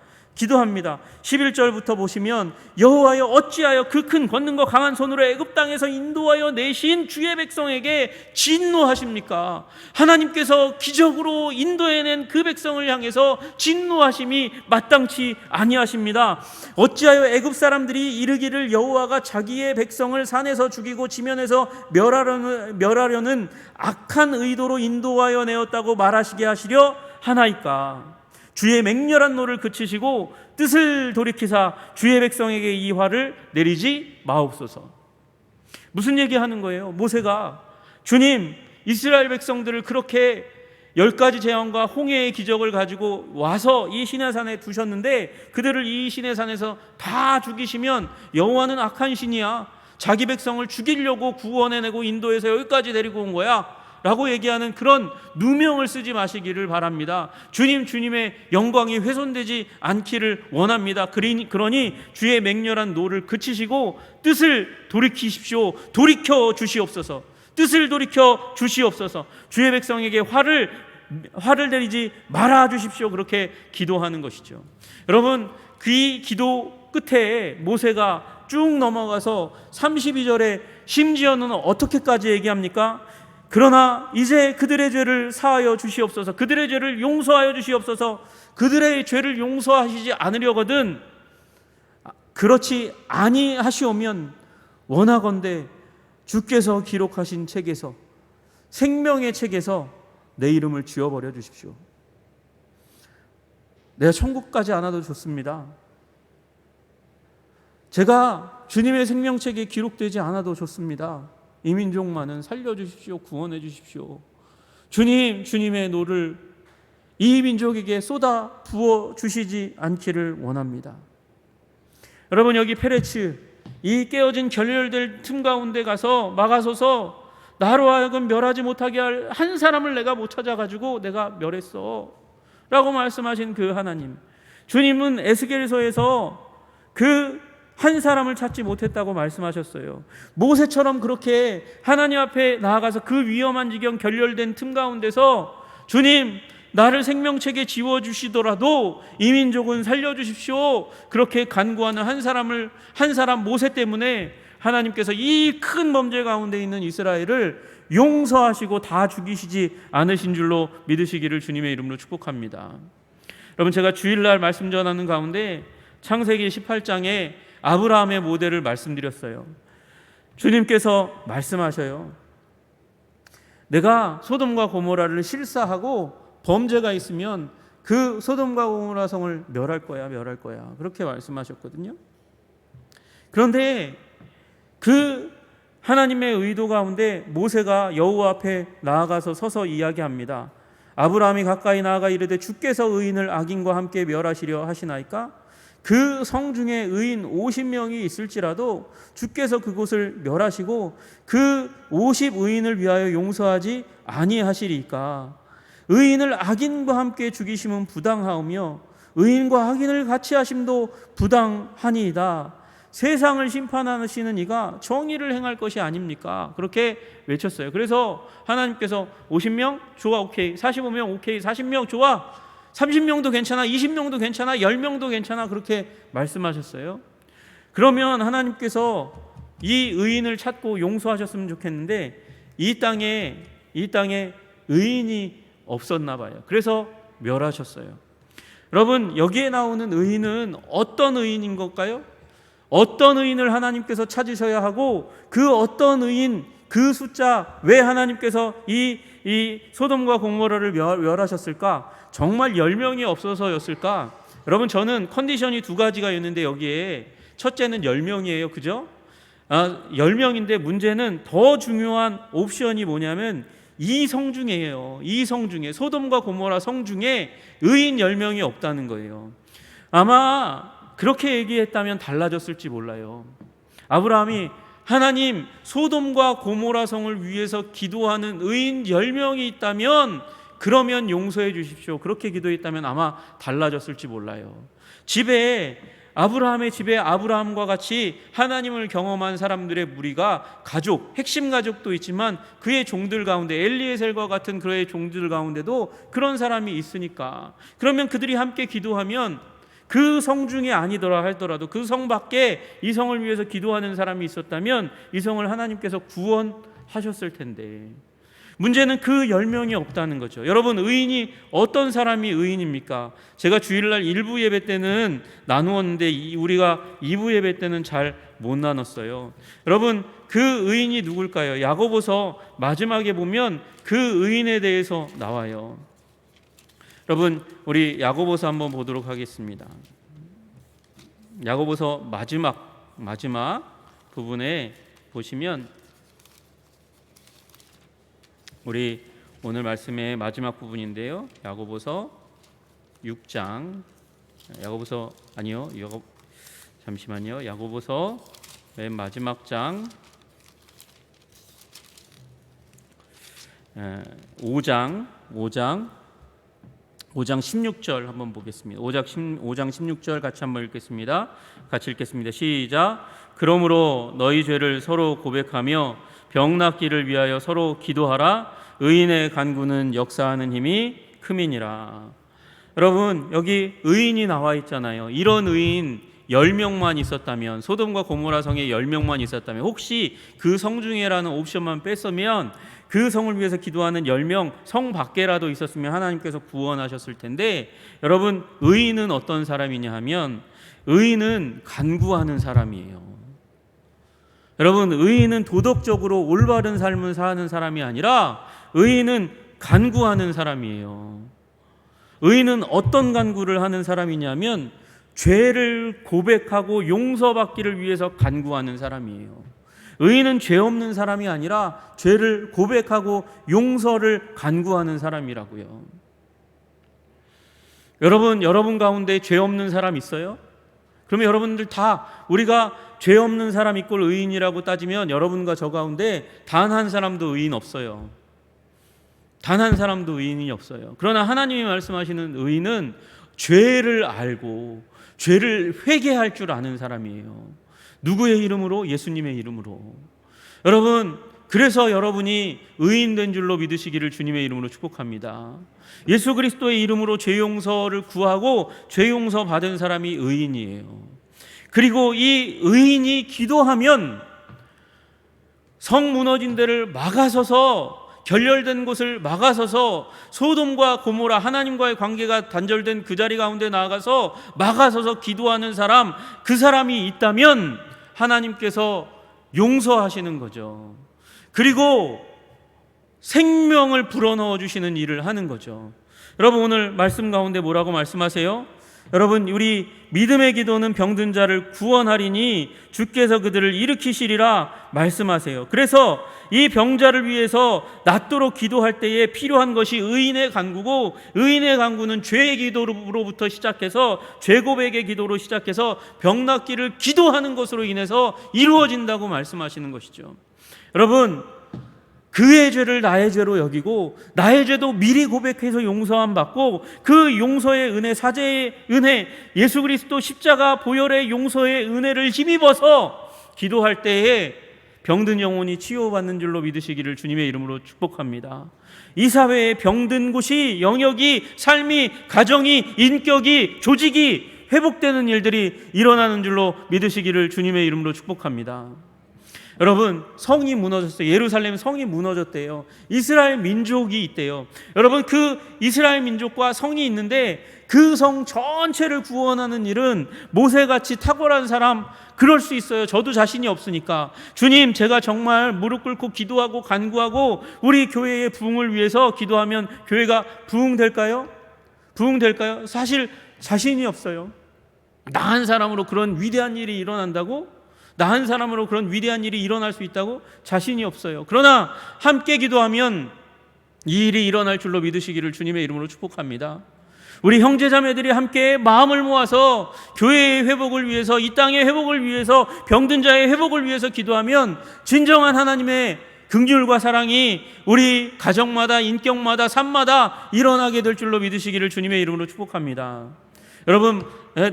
S1: 11절부터 보시면 여호와여 어찌하여 그 큰 권능과 강한 손으로 애굽 땅에서 인도하여 내신 주의 백성에게 진노하십니까? 하나님께서 기적으로 인도해낸 그 백성을 향해서 진노하심이 마땅치 아니하십니다. 어찌하여 애굽 사람들이 이르기를 여호와가 자기의 백성을 산에서 죽이고 지면에서 멸하려는 악한 의도로 인도하여 내었다고 말하시게 하시려 하나이까? 주의 맹렬한 노를 그치시고 뜻을 돌이키사 주의 백성에게 이 화를 내리지 마옵소서. 무슨 얘기하는 거예요? 모세가 주님, 이스라엘 백성들을 그렇게 10가지 재앙과 홍해의 기적을 가지고 와서 이 시내산에 두셨는데 그들을 이 시내산에서 다 죽이시면 여호와는 악한 신이야. 자기 백성을 죽이려고 구원해내고 인도해서 여기까지 데리고 온 거야 라고 얘기하는 그런 누명을 쓰지 마시기를 바랍니다. 주님의 영광이 훼손되지 않기를 원합니다. 그러니 주의 맹렬한 노를 그치시고 뜻을 돌이키십시오. 돌이켜 주시옵소서. 뜻을 돌이켜 주시옵소서. 주의 백성에게 화를 내리지 말아 주십시오. 그렇게 기도하는 것이죠. 여러분, 그 기도 끝에 모세가 쭉 넘어가서 32절에 심지어는 어떻게까지 얘기합니까? 그러나 이제 그들의 죄를 사하여 주시옵소서. 그들의 죄를 용서하여 주시옵소서. 그들의 죄를 용서하시지 않으려거든 그렇지 아니하시오면 원하건대 주께서 기록하신 책에서, 생명의 책에서 내 이름을 지워버려 주십시오. 내가 천국까지 안 와도 좋습니다. 제가 주님의 생명책에 기록되지 않아도 좋습니다. 이 민족만은 살려주십시오. 구원해 주십시오. 주님의 노를 이 민족에게 쏟아 부어 주시지 않기를 원합니다. 여러분, 여기 페레츠, 이 깨어진 결렬될 틈 가운데 가서 막아서서 나로 하여금 멸하지 못하게 할 한 사람을 내가 못 찾아가지고 내가 멸했어 라고 말씀하신 그 하나님, 주님은 에스겔서에서 그 한 사람을 찾지 못했다고 말씀하셨어요. 모세처럼 그렇게 하나님 앞에 나아가서 그 위험한 지경, 결렬된 틈 가운데서 주님, 나를 생명책에 지워주시더라도 이 민족은 살려주십시오, 그렇게 간구하는 한 사람 모세 때문에 하나님께서 이 큰 범죄 가운데 있는 이스라엘을 용서하시고 다 죽이시지 않으신 줄로 믿으시기를 주님의 이름으로 축복합니다. 여러분, 제가 주일날 말씀 전하는 가운데 창세기 18장에 아브라함의 모델을 말씀드렸어요. 주님께서 말씀하셔요. 내가 소돔과 고모라를 실사하고 범죄가 있으면 그 소돔과 고모라 성을 멸할 거야. 그렇게 말씀하셨거든요. 그런데 그 하나님의 의도 가운데 모세가 여호와 앞에 나아가서 서서 이야기합니다. 아브라함이 가까이 나아가 이르되 주께서 의인을 악인과 함께 멸하시려 하시나이까? 그 성 중에 의인 50명이 있을지라도 주께서 그곳을 멸하시고 그 50의인을 위하여 용서하지 아니하시리까? 의인을 악인과 함께 죽이심은 부당하오며 의인과 악인을 같이 하심도 부당하니이다. 세상을 심판하시는 이가 정의를 행할 것이 아닙니까? 그렇게 외쳤어요. 그래서 하나님께서 50명? 좋아, 오케이. 45명? 오케이. 40명? 좋아. 30명도 괜찮아. 20명도 괜찮아. 10명도 괜찮아. 그렇게 말씀하셨어요. 그러면 하나님께서 이 의인을 찾고 용서하셨으면 좋겠는데 이 땅에 의인이 없었나 봐요. 그래서 멸하셨어요. 여러분, 여기에 나오는 의인은 어떤 의인인 걸까요? 어떤 의인을 하나님께서 찾으셔야 하고 그 어떤 의인, 그 숫자, 왜 하나님께서 이 소돔과 고모라를 멸하셨을까? 정말 10명이 없어서였을까? 여러분, 저는 컨디션이 두 가지가 있는데 여기에 첫째는 10명이에요. 그죠? 10명인데 문제는 더 중요한 옵션이 뭐냐면 이 성 중에요. 이 성 중에, 소돔과 고모라 성 중에 의인 10명이 없다는 거예요. 아마 그렇게 얘기했다면 달라졌을지 몰라요. 아브라함이 하나님, 소돔과 고모라 성을 위해서 기도하는 의인 10명이 있다면 그러면 용서해 주십시오, 그렇게 기도했다면 아마 달라졌을지 몰라요. 아브라함의 집에 아브라함과 같이 하나님을 경험한 사람들의 무리가 가족, 핵심 가족도 있지만 그의 종들 가운데 엘리에셀과 같은 그의 종들 가운데도 그런 사람이 있으니까, 그러면 그들이 함께 기도하면 그 성 중에 아니더라 할더라도 그 성 밖에 이 성을 위해서 기도하는 사람이 있었다면 이 성을 하나님께서 구원하셨을 텐데, 문제는 그 10명이 없다는 거죠. 여러분, 의인이 어떤 사람이 의인입니까? 제가 주일날 1부 예배 때는 나누었는데 우리가 2부 예배 때는 잘 못 나눴어요. 여러분, 그 의인이 누굴까요? 야고보서 마지막에 보면 그 의인에 대해서 나와요. 여러분, 우리 야고보서 한번 보도록 하겠습니다. 야고보서 마지막 부분에 보시면 우리 오늘 말씀의 마지막 부분인데요. 야고보서 6장, 야고보서 맨 마지막 장 5장 16절 한번 보겠습니다. 5장 16절 같이 한번 읽겠습니다. 같이 읽겠습니다. 시작. 그러므로 너희 죄를 서로 고백하며 병 낫기를 위하여 서로 기도하라. 의인의 간구는 역사하는 힘이 큼이니라. 여러분, 여기 의인이 나와 있잖아요. 이런 의인 10명만 있었다면, 소돔과 고모라 성에 10명만 있었다면, 혹시 그 성 중에라는 옵션만 뺐으면 그 성을 위해서 기도하는 10명 성 밖에라도 있었으면 하나님께서 구원하셨을 텐데, 여러분, 의인은 어떤 사람이냐 하면 의인은 간구하는 사람이에요. 여러분, 의인은 도덕적으로 올바른 삶을 사는 사람이 아니라 의인은 간구하는 사람이에요. 의인은 어떤 간구를 하는 사람이냐면 죄를 고백하고 용서받기를 위해서 간구하는 사람이에요. 의인은 죄 없는 사람이 아니라 죄를 고백하고 용서를 간구하는 사람이라고요. 여러분 가운데 죄 없는 사람 있어요? 그러면 여러분들 다, 우리가 죄 없는 사람 이꼴 의인이라고 따지면 여러분과 저 가운데 단 한 사람도 의인 없어요. 단 한 사람도 의인이 없어요. 그러나 하나님이 말씀하시는 의인은 죄를 알고 죄를 회개할 줄 아는 사람이에요. 누구의 이름으로? 예수님의 이름으로. 여러분, 그래서 여러분이 의인 된 줄로 믿으시기를 주님의 이름으로 축복합니다. 예수 그리스도의 이름으로 죄 용서를 구하고 죄 용서 받은 사람이 의인이에요. 그리고 이 의인이 기도하면 성 무너진 데를 막아서서, 결렬된 곳을 막아서서, 소돔과 고모라 하나님과의 관계가 단절된 그 자리 가운데 나아가서 막아서서 기도하는 사람, 그 사람이 있다면 하나님께서 용서하시는 거죠. 그리고 생명을 불어넣어 주시는 일을 하는 거죠. 여러분, 오늘 말씀 가운데 뭐라고 말씀하세요? 여러분, 우리 믿음의 기도는 병든 자를 구원하리니 주께서 그들을 일으키시리라 말씀하세요. 그래서 이 병자를 위해서 낫도록 기도할 때에 필요한 것이 의인의 간구고, 의인의 간구는 죄의 기도로부터 시작해서 죄 고백의 기도로 시작해서 병 낫기를 기도하는 것으로 인해서 이루어진다고 말씀하시는 것이죠. 여러분, 그의 죄를 나의 죄로 여기고 나의 죄도 미리 고백해서 용서함 받고, 그 용서의 은혜, 사죄의 은혜, 예수 그리스도 십자가 보혈의 용서의 은혜를 힘입어서 기도할 때에 병든 영혼이 치유받는 줄로 믿으시기를 주님의 이름으로 축복합니다. 이 사회에 병든 곳이, 영역이, 삶이, 가정이, 인격이, 조직이 회복되는 일들이 일어나는 줄로 믿으시기를 주님의 이름으로 축복합니다. 여러분, 성이 무너졌어요. 예루살렘 성이 무너졌대요. 이스라엘 민족이 있대요. 여러분, 그 이스라엘 민족과 성이 있는데 그 성 전체를 구원하는 일은 모세같이 탁월한 사람, 그럴 수 있어요. 저도 자신이 없으니까. 주님, 제가 정말 무릎 꿇고 기도하고 간구하고 우리 교회의 부흥을 위해서 기도하면 교회가 부흥될까요? 부흥될까요? 사실 자신이 없어요. 나 한 사람으로 그런 위대한 일이 일어난다고? 나 한 사람으로 그런 위대한 일이 일어날 수 있다고? 자신이 없어요. 그러나 함께 기도하면 이 일이 일어날 줄로 믿으시기를 주님의 이름으로 축복합니다. 우리 형제자매들이 함께 마음을 모아서 교회의 회복을 위해서, 이 땅의 회복을 위해서, 병든 자의 회복을 위해서 기도하면 진정한 하나님의 긍휼과 사랑이 우리 가정마다, 인격마다, 삶마다 일어나게 될 줄로 믿으시기를 주님의 이름으로 축복합니다. 여러분,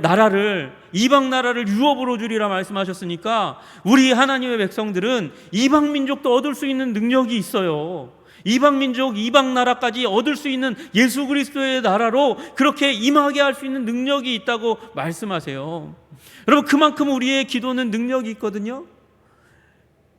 S1: 나라를, 이방 나라를 유업으로 주리라 말씀하셨으니까 우리 하나님의 백성들은 이방 민족도 얻을 수 있는 능력이 있어요. 이방 민족, 이방 나라까지 얻을 수 있는 예수 그리스도의 나라로 그렇게 임하게 할 수 있는 능력이 있다고 말씀하세요. 여러분, 그만큼 우리의 기도는 능력이 있거든요.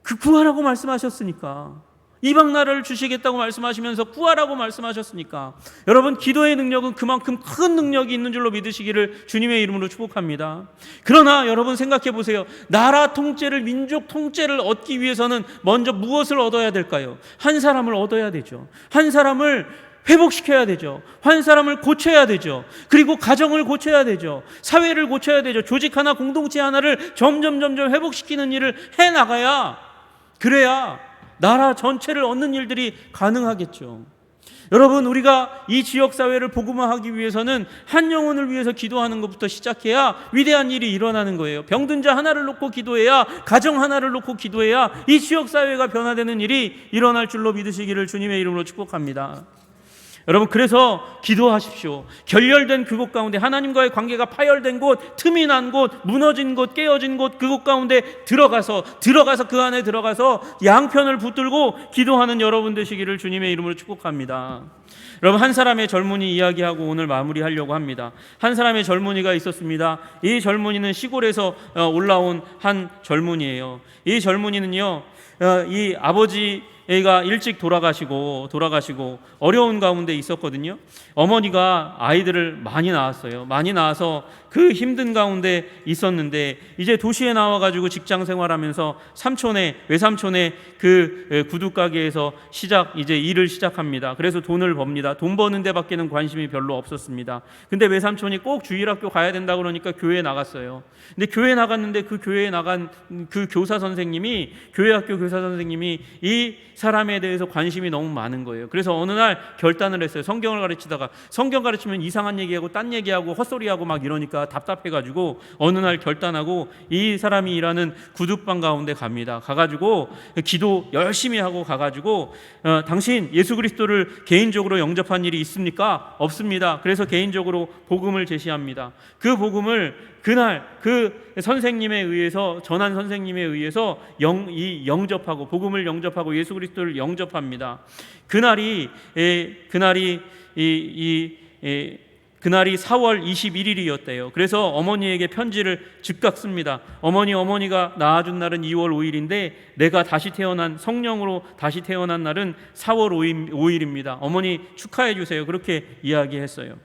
S1: 그 구하라고 말씀하셨으니까, 이방 나라를 주시겠다고 말씀하시면서 구하라고 말씀하셨으니까, 여러분, 기도의 능력은 그만큼 큰 능력이 있는 줄로 믿으시기를 주님의 이름으로 축복합니다. 그러나 여러분, 생각해 보세요. 나라 통째를, 민족 통째를 얻기 위해서는 먼저 무엇을 얻어야 될까요? 한 사람을 얻어야 되죠. 한 사람을 회복시켜야 되죠. 한 사람을 고쳐야 되죠. 그리고 가정을 고쳐야 되죠. 사회를 고쳐야 되죠. 조직 하나, 공동체 하나를 점점 회복시키는 일을 해나가야, 그래야 나라 전체를 얻는 일들이 가능하겠죠. 여러분, 우리가 이 지역사회를 복음화하기 위해서는 한 영혼을 위해서 기도하는 것부터 시작해야 위대한 일이 일어나는 거예요. 병든 자 하나를 놓고 기도해야, 가정 하나를 놓고 기도해야 이 지역사회가 변화되는 일이 일어날 줄로 믿으시기를 주님의 이름으로 축복합니다. 여러분, 그래서 기도하십시오. 결렬된 그곳 가운데, 하나님과의 관계가 파열된 곳, 틈이 난 곳, 무너진 곳, 깨어진 곳, 그곳 가운데 들어가서 그 안에 들어가서 양편을 붙들고 기도하는 여러분 되시기를 주님의 이름으로 축복합니다. 여러분, 한 사람의 젊은이 이야기하고 오늘 마무리하려고 합니다. 한 사람의 젊은이가 있었습니다. 이 젊은이는 시골에서 올라온 한 젊은이에요. 이 젊은이는요, 이 아버지가 일찍 돌아가시고 어려운 가운데 있었거든요. 어머니가 아이들을 많이 낳았어요. 많이 낳아서 그 힘든 가운데 있었는데, 이제 도시에 나와가지고 직장 생활하면서 외삼촌의 그 구두 가게에서 이제 일을 시작합니다. 그래서 돈을 법니다. 돈 버는 데밖에는 관심이 별로 없었습니다. 근데 외삼촌이 꼭 주일학교 가야 된다 그러니까 교회에 나갔어요. 근데 교회에 나갔는데 그 교회에 나간 그 교회 학교 교사 선생님이 이 사람에 대해서 관심이 너무 많은 거예요. 그래서 어느 날 결단을 했어요. 성경을 가르치다가 성경 가르치면 이상한 얘기하고 딴 얘기하고 헛소리하고 막 이러니까 답답해가지고 어느 날 결단하고 이 사람이 일하는 구두방 가운데 갑니다. 가가지고 기도 열심히 하고 가가지고 당신 예수 그리스도를 개인적으로 영접한 일이 있습니까? 없습니다. 그래서 개인적으로 복음을 제시합니다. 그 복음을 그날 그 선생님에 의해서 전한 선생님에 의해서 영접하고 복음을 영접하고 예수 그리스도를 영접합니다. 그날이 4월 21일이었대요. 그래서 어머니에게 편지를 즉각 씁니다. 어머니가 낳아준 날은 2월 5일인데 내가 다시 태어난 성령으로 다시 태어난 날은 4월 5일입니다. 어머니 축하해 주세요. 그렇게 이야기했어요.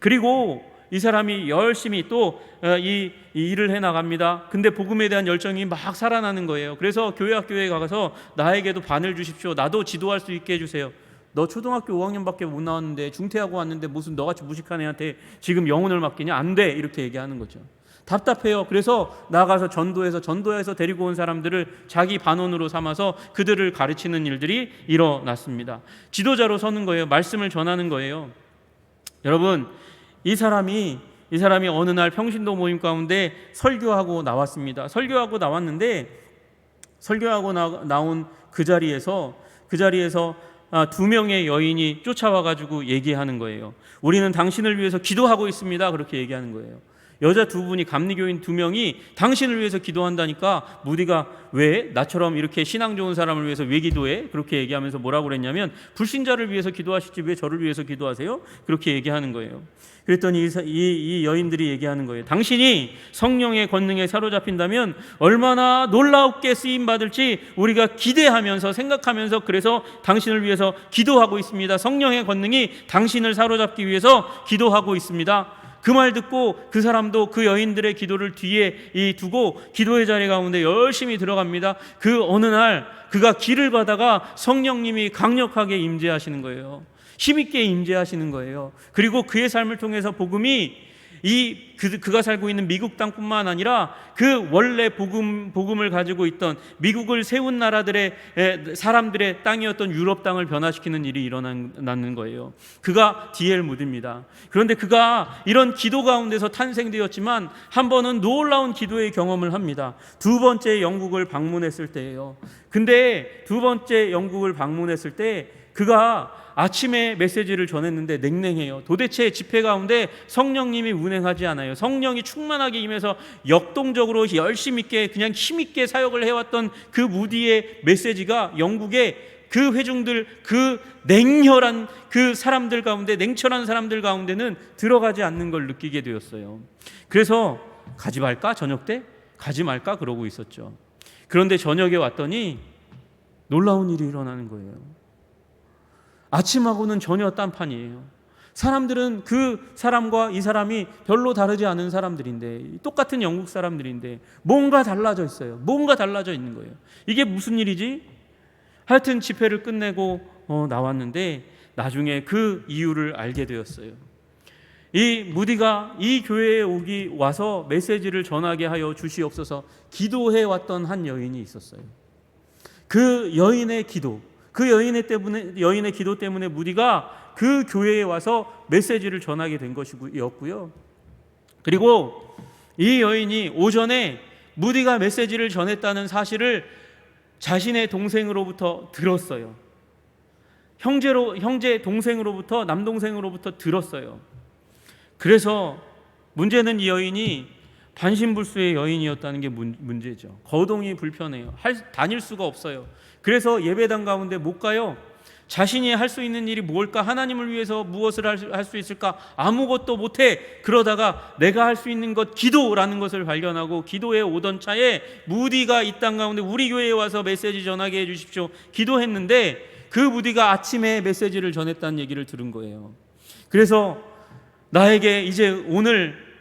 S1: 그리고 이 사람이 열심히 또 이 일을 해 나갑니다. 근데 복음에 대한 열정이 막 살아나는 거예요. 그래서 교회에 가서 나에게도 반을 주십시오. 나도 지도할 수 있게 해주세요. 너 초등학교 5학년밖에 못 나왔는데 중퇴하고 왔는데 무슨 너같이 무식한 애한테 지금 영혼을 맡기냐? 안 돼. 이렇게 얘기하는 거죠. 답답해요. 그래서 나가서 전도해서 데리고 온 사람들을 자기 반원으로 삼아서 그들을 가르치는 일들이 일어났습니다. 지도자로 서는 거예요. 말씀을 전하는 거예요. 여러분, 이 사람이 어느 날 평신도 모임 가운데 설교하고 나왔습니다. 설교하고 나온 그 자리에서 두 명의 여인이 쫓아와 가지고 얘기하는 거예요. 우리는 당신을 위해서 기도하고 있습니다. 그렇게 얘기하는 거예요. 여자 두 분이, 감리교인 두 명이 당신을 위해서 기도한다니까 무디가 왜 나처럼 이렇게 신앙 좋은 사람을 위해서 왜 기도해? 그렇게 얘기하면서 뭐라고 그랬냐면 불신자를 위해서 기도하시지 왜 저를 위해서 기도하세요? 그렇게 얘기하는 거예요. 그랬더니 이 여인들이 얘기하는 거예요. 당신이 성령의 권능에 사로잡힌다면 얼마나 놀랍게 쓰임받을지 우리가 기대하면서 생각하면서 그래서 당신을 위해서 기도하고 있습니다. 성령의 권능이 당신을 사로잡기 위해서 기도하고 있습니다. 그 말 듣고 그 사람도 그 여인들의 기도를 뒤에 두고 기도의 자리 가운데 열심히 들어갑니다. 그 어느 날 그가 길을 가다가 성령님이 강력하게 임재하시는 거예요. 힘있게 임재하시는 거예요. 그리고 그의 삶을 통해서 복음이 그가 살고 있는 미국 땅뿐만 아니라 그 원래 복음을 가지고 있던 미국을 세운 나라들의 사람들의 땅이었던 유럽 땅을 변화시키는 일이 일어나는 거예요. 그가 D.L. 무디입니다. 그런데 그가 이런 기도 가운데서 탄생되었지만 한 번은 놀라운 기도의 경험을 합니다. 두 번째 영국을 방문했을 때예요. 근데 두 번째 영국을 방문했을 때 그가 아침에 메시지를 전했는데 냉랭해요. 도대체 집회 가운데 성령님이 운행하지 않아요. 성령이 충만하게 임해서 역동적으로 열심히 있게 그냥 힘있게 사역을 해왔던 그 무디의 메시지가 영국의 그 회중들, 그 냉혈한 그 사람들 가운데, 냉철한 사람들 가운데는 들어가지 않는 걸 느끼게 되었어요. 그래서 가지 말까? 저녁 때? 가지 말까? 그러고 있었죠. 그런데 저녁에 왔더니 놀라운 일이 일어나는 거예요. 아침하고는 전혀 딴판이에요. 사람들은 그 사람과 이 사람이 별로 다르지 않은 사람들인데, 똑같은 영국 사람들인데 뭔가 달라져 있어요. 뭔가 달라져 있는 거예요. 이게 무슨 일이지? 하여튼 집회를 끝내고 나왔는데 나중에 그 이유를 알게 되었어요. 이 무디가 이 교회에 와서 메시지를 전하게 하여 주시옵소서 기도해 왔던 한 여인이 있었어요. 그 여인의 기도, 그 여인의 기도 때문에 무디가 그 교회에 와서 메시지를 전하게 된 것이었고요. 그리고 이 여인이 오전에 무디가 메시지를 전했다는 사실을 자신의 동생으로부터 들었어요. 형제 동생으로부터, 남동생으로부터 들었어요. 그래서 문제는 이 여인이 반신불수의 여인이었다는 게 문제죠. 거동이 불편해요. 다닐 수가 없어요. 그래서 예배당 가운데 못 가요. 자신이 할 수 있는 일이 무엇일까? 하나님을 위해서 무엇을 할 수 있을까? 아무것도 못해. 그러다가 내가 할 수 있는 것 기도라는 것을 발견하고 기도에 오던 차에 무디가 이 땅 가운데 우리 교회에 와서 메시지 전하게 해주십시오 기도했는데 그 무디가 아침에 메시지를 전했다는 얘기를 들은 거예요. 그래서 나에게 이제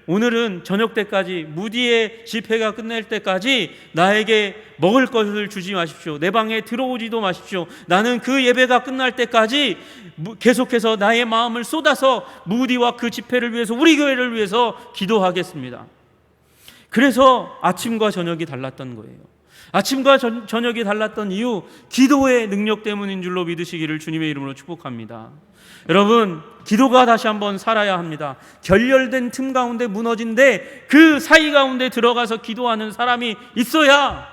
S1: 오늘은 저녁 때까지 무디의 집회가 끝날 때까지 나에게 먹을 것을 주지 마십시오. 내 방에 들어오지도 마십시오. 나는 그 예배가 끝날 때까지 계속해서 나의 마음을 쏟아서 무디와 그 집회를 위해서 우리 교회를 위해서 기도하겠습니다. 그래서 아침과 저녁이 달랐던 거예요. 아침과 저녁이 달랐던 이유, 기도의 능력 때문인 줄로 믿으시기를 주님의 이름으로 축복합니다. 여러분, 기도가 다시 한번 살아야 합니다. 결렬된 틈 가운데 무너진데 그 사이 가운데 들어가서 기도하는 사람이 있어야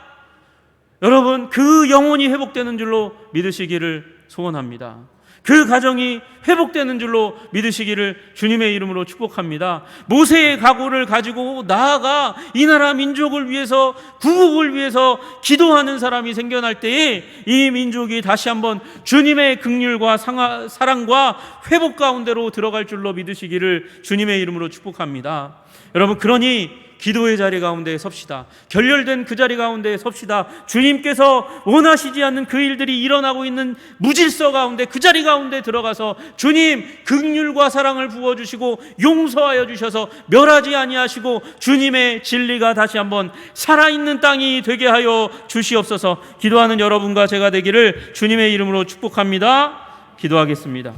S1: 여러분 그 영혼이 회복되는 줄로 믿으시기를 소원합니다. 그 가정이 회복되는 줄로 믿으시기를 주님의 이름으로 축복합니다. 모세의 각오를 가지고 나아가 이 나라 민족을 위해서, 구국을 위해서 기도하는 사람이 생겨날 때에 이 민족이 다시 한번 주님의 긍휼과 사랑과 회복 가운데로 들어갈 줄로 믿으시기를 주님의 이름으로 축복합니다. 여러분, 그러니 기도의 자리 가운데 섭시다. 결렬된 그 자리 가운데 섭시다. 주님께서 원하시지 않는 그 일들이 일어나고 있는 무질서 가운데, 그 자리 가운데 들어가서 주님 긍휼과 사랑을 부어주시고 용서하여 주셔서 멸하지 아니하시고 주님의 진리가 다시 한번 살아있는 땅이 되게 하여 주시옵소서. 기도하는 여러분과 제가 되기를 주님의 이름으로 축복합니다. 기도하겠습니다.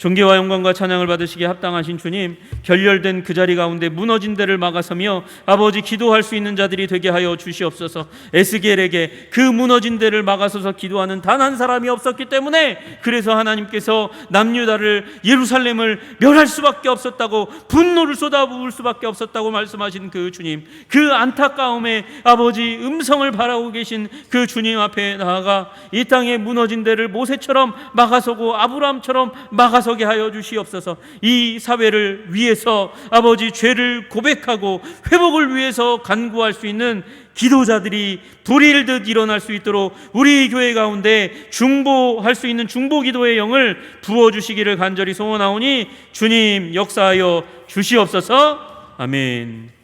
S1: 존귀와 영광과 찬양을 받으시기에 합당하신 주님, 결렬된 그 자리 가운데 무너진 데를 막아서며 아버지 기도할 수 있는 자들이 되게 하여 주시옵소서. 에스겔에게 그 무너진 데를 막아서서 기도하는 단 한 사람이 없었기 때문에 그래서 하나님께서 남유다를, 예루살렘을 멸할 수밖에 없었다고, 분노를 쏟아부을 수밖에 없었다고 말씀하신 그 주님, 그 안타까움에 아버지 음성을 바라고 계신 그 주님 앞에 나아가 이 땅에 무너진 데를 모세처럼 막아서고 아브라함처럼 막아서 게 하여 주시옵소서. 이 사회를 위해서 아버지 죄를 고백하고 회복을 위해서 간구할 수 있는 기도자들이 불일듯 일어날 수 있도록 우리 교회 가운데 중보할 수 있는 중보기도의 영을 부어주시기를 간절히 소원하오니 주님 역사하여 주시옵소서. 아멘.